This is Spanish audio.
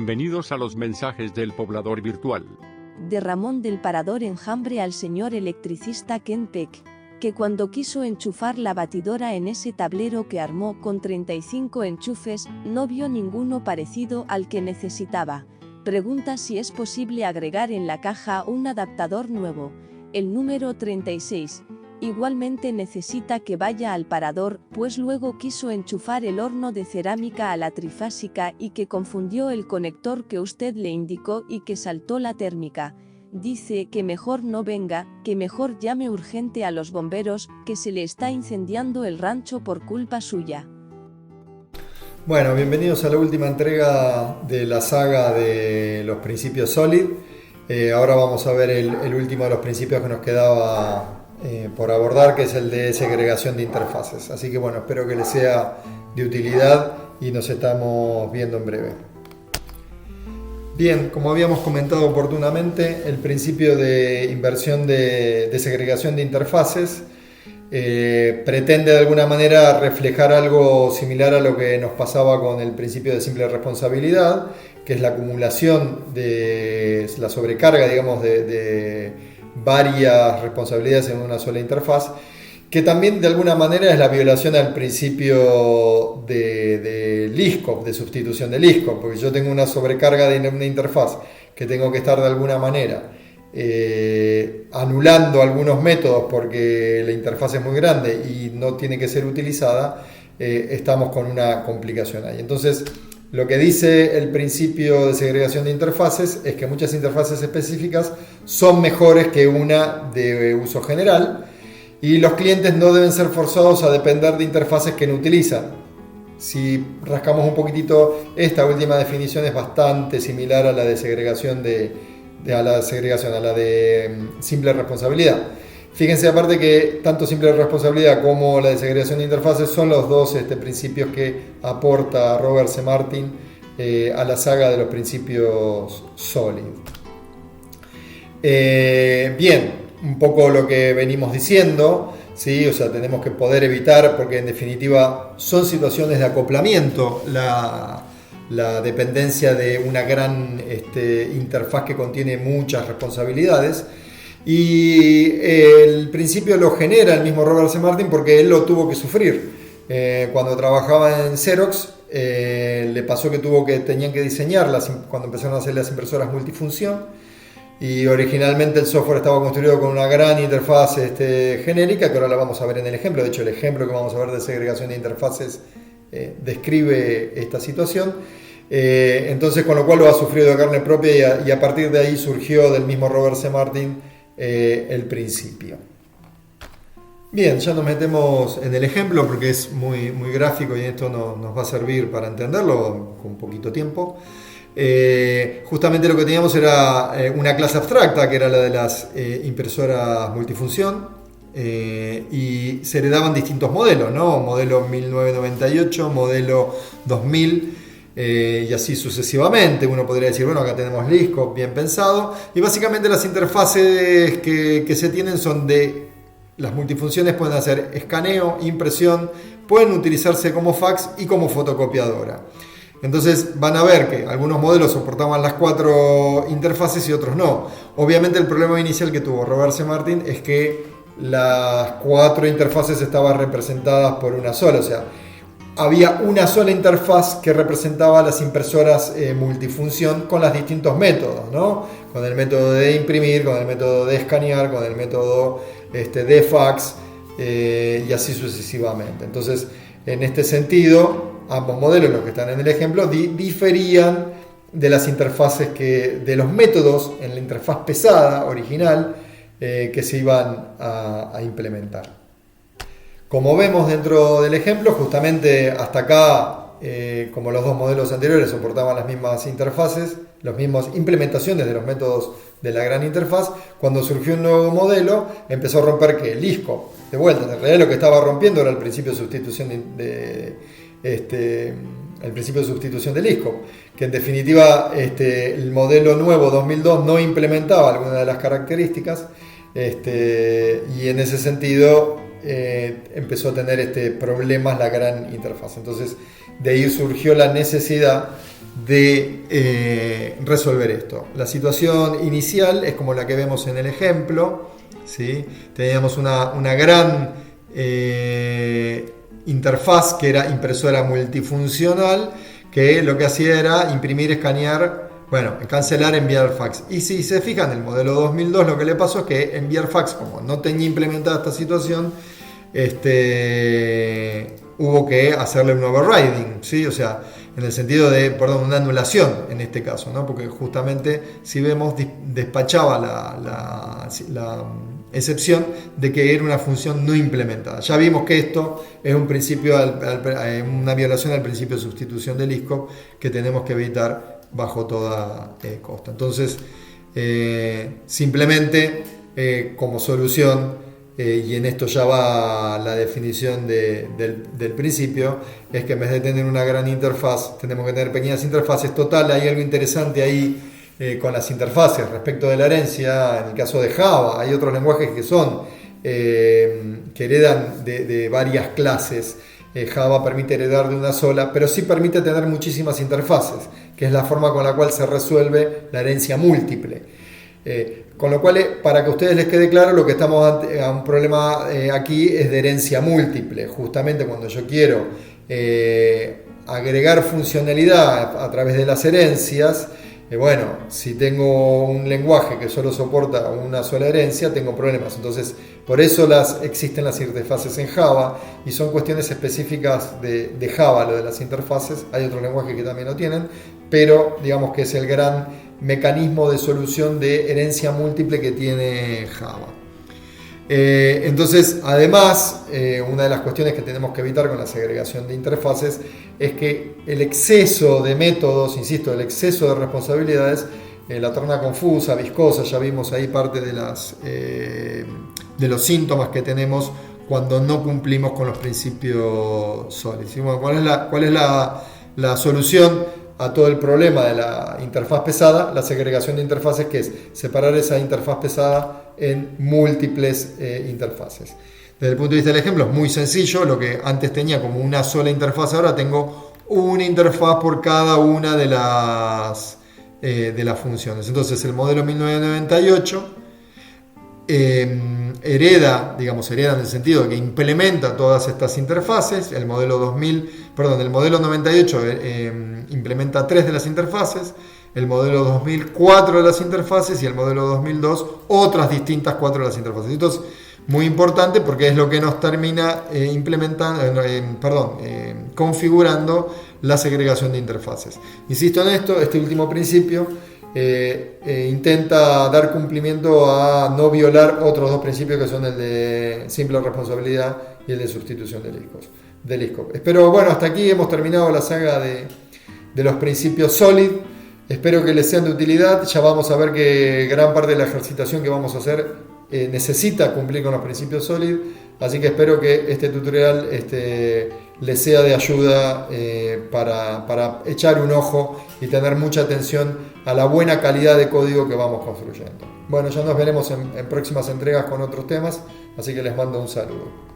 Bienvenidos a los mensajes del poblador virtual. De Ramón del Parador enjambre al señor electricista Ken Peck, que cuando quiso enchufar la batidora en ese tablero que armó con 35 enchufes, no vio ninguno parecido al que necesitaba. Pregunta si es posible agregar en la caja un adaptador nuevo, el número 36. Igualmente necesita que vaya al parador, pues luego quiso enchufar el horno de cerámica a la trifásica y que confundió el conector que usted le indicó y que saltó la térmica. Dice que mejor no venga, que mejor llame urgente a los bomberos, que se le está incendiando el rancho por culpa suya. Bueno, bienvenidos a la última entrega de la saga de los principios SOLID. Ahora vamos a ver el último de los principios que nos quedaba por abordar, que es el de segregación de interfaces. Así que bueno, espero que les sea de utilidad y nos estamos viendo en breve. Bien, como habíamos comentado oportunamente, el principio de inversión de segregación de interfaces pretende de alguna manera reflejar algo similar a lo que nos pasaba con el principio de simple responsabilidad, que es la acumulación de la sobrecarga, digamos, de varias responsabilidades en una sola interfaz, que también de alguna manera es la violación al principio de LISCOP, de sustitución de LISCOP, porque yo tengo una sobrecarga de una interfaz que tengo que estar de alguna manera anulando algunos métodos porque la interfaz es muy grande y no tiene que ser utilizada, estamos con una complicación ahí. Entonces, lo que dice el principio de segregación de interfaces es que muchas interfaces específicas son mejores que una de uso general y los clientes no deben ser forzados a depender de interfaces que no utilizan. Si rascamos un poquitito, esta última definición es bastante similar a la de segregación a la de simple responsabilidad. Fíjense aparte que tanto simple responsabilidad como la de segregación de interfaces son los dos principios que aporta Robert C. Martin a la saga de los principios SOLID. Bien, un poco lo que venimos diciendo, ¿sí? O sea, tenemos que poder evitar, porque en definitiva son situaciones de acoplamiento, la dependencia de una gran interfaz que contiene muchas responsabilidades. Y el principio lo genera el mismo Robert C. Martin porque él lo tuvo que sufrir. Cuando trabajaba en Xerox, le pasó que tenían que diseñarlas cuando empezaron a hacer las impresoras multifunción. Y originalmente el software estaba construido con una gran interfaz genérica, que ahora la vamos a ver en el ejemplo. De hecho, el ejemplo que vamos a ver de segregación de interfaces describe esta situación. Entonces, con lo cual lo ha sufrido de carne propia y a partir de ahí surgió del mismo Robert C. Martin el principio. Bien, ya nos metemos en el ejemplo porque es muy, muy gráfico y esto nos va a servir para entenderlo con poquito tiempo. Justamente lo que teníamos era una clase abstracta que era la de las impresoras multifunción y se heredaban distintos modelos, ¿no? Modelo 1998, modelo 2000 y así sucesivamente. Uno podría decir, bueno, acá tenemos LISCOP bien pensado y básicamente las interfaces que se tienen son las multifunciones pueden hacer escaneo, impresión, pueden utilizarse como fax y como fotocopiadora. Entonces van a ver que algunos modelos soportaban las 4 interfaces y otros no. Obviamente el problema inicial que tuvo Robert C. Martin es que las 4 interfaces estaban representadas por una sola, o sea, había una sola interfaz que representaba las impresoras multifunción con los distintos métodos, ¿no? Con el método de imprimir, con el método de escanear, con el método de fax y así sucesivamente. Entonces, en este sentido, ambos modelos, los que están en el ejemplo, diferían de las interfaces de los métodos en la interfaz pesada original que se iban a implementar. Como vemos dentro del ejemplo, justamente hasta acá, como los dos modelos anteriores soportaban las mismas interfaces, las mismas implementaciones de los métodos de la gran interfaz, cuando surgió un nuevo modelo, empezó a romper que el LISCOP, de vuelta, en realidad lo que estaba rompiendo era el principio de sustitución el principio de sustitución del LISCOP, que en definitiva el modelo nuevo 2002 no implementaba alguna de las características y en ese sentido empezó a tener problemas la gran interfaz. Entonces de ahí surgió la necesidad de resolver esto. La situación inicial es como la que vemos en el ejemplo, ¿sí? Teníamos una gran interfaz que era impresora multifuncional, que lo que hacía era imprimir, escanear, cancelar, enviar fax. Y si se fijan, el modelo 2002 lo que le pasó es que enviar fax, como no tenía implementada esta situación, hubo que hacerle un overriding, ¿sí? O sea, en el sentido de, una anulación en este caso, ¿no? Porque justamente, si vemos, despachaba la excepción de que era una función no implementada. Ya vimos que esto es un principio, una violación al principio de sustitución del ISCOP que tenemos que evitar bajo toda costa. Entonces, simplemente como solución, y en esto ya va la definición del principio, es que en vez de tener una gran interfaz, tenemos que tener pequeñas interfaces. Total, hay algo interesante ahí con las interfaces respecto de la herencia. En el caso de Java, hay otros lenguajes que son que heredan de varias clases. Java permite heredar de una sola, pero sí permite tener muchísimas interfaces, que es la forma con la cual se resuelve la herencia múltiple. Con lo cual, para que a ustedes les quede claro, lo que estamos ante un problema aquí es de herencia múltiple. Justamente cuando yo quiero agregar funcionalidad a través de las herencias, si tengo un lenguaje que solo soporta una sola herencia, tengo problemas. Entonces, por eso existen las interfaces en Java, y son cuestiones específicas de Java, lo de las interfaces. Hay otros lenguajes que también lo tienen, pero digamos que es el gran mecanismo de solución de herencia múltiple que tiene Java. Entonces, además, una de las cuestiones que tenemos que evitar con la segregación de interfaces es que el exceso de métodos, insisto, el exceso de responsabilidades la torna confusa, viscosa. Ya vimos ahí parte de los síntomas que tenemos cuando no cumplimos con los principios sólidos. Bueno, ¿cuál es la solución a todo el problema de la interfaz pesada? La segregación de interfaces, que es separar esa interfaz pesada en múltiples interfaces. Desde el punto de vista del ejemplo, es muy sencillo. Lo que antes tenía como una sola interfaz, ahora tengo una interfaz por cada una de las funciones. Entonces, el modelo 1998 hereda en el sentido de que implementa todas estas interfaces. El modelo 98 implementa 3 de las interfaces, el modelo 2004 de las interfaces, y el modelo 2002 otras distintas 4 de las interfaces. Esto es muy importante porque es lo que nos termina configurando la segregación de interfaces. Insisto en esto, este último principio intenta dar cumplimiento a no violar otros 2 principios, que son el de simple responsabilidad y el de sustitución del ISCOP. Espero, hasta aquí hemos terminado la saga de los principios SOLID. Espero que les sean de utilidad. Ya vamos a ver que gran parte de la ejercitación que vamos a hacer necesita cumplir con los principios SOLID. Así que espero que este tutorial les sea de ayuda para echar un ojo y tener mucha atención a la buena calidad de código que vamos construyendo. Ya nos veremos en próximas entregas con otros temas, así que les mando un saludo.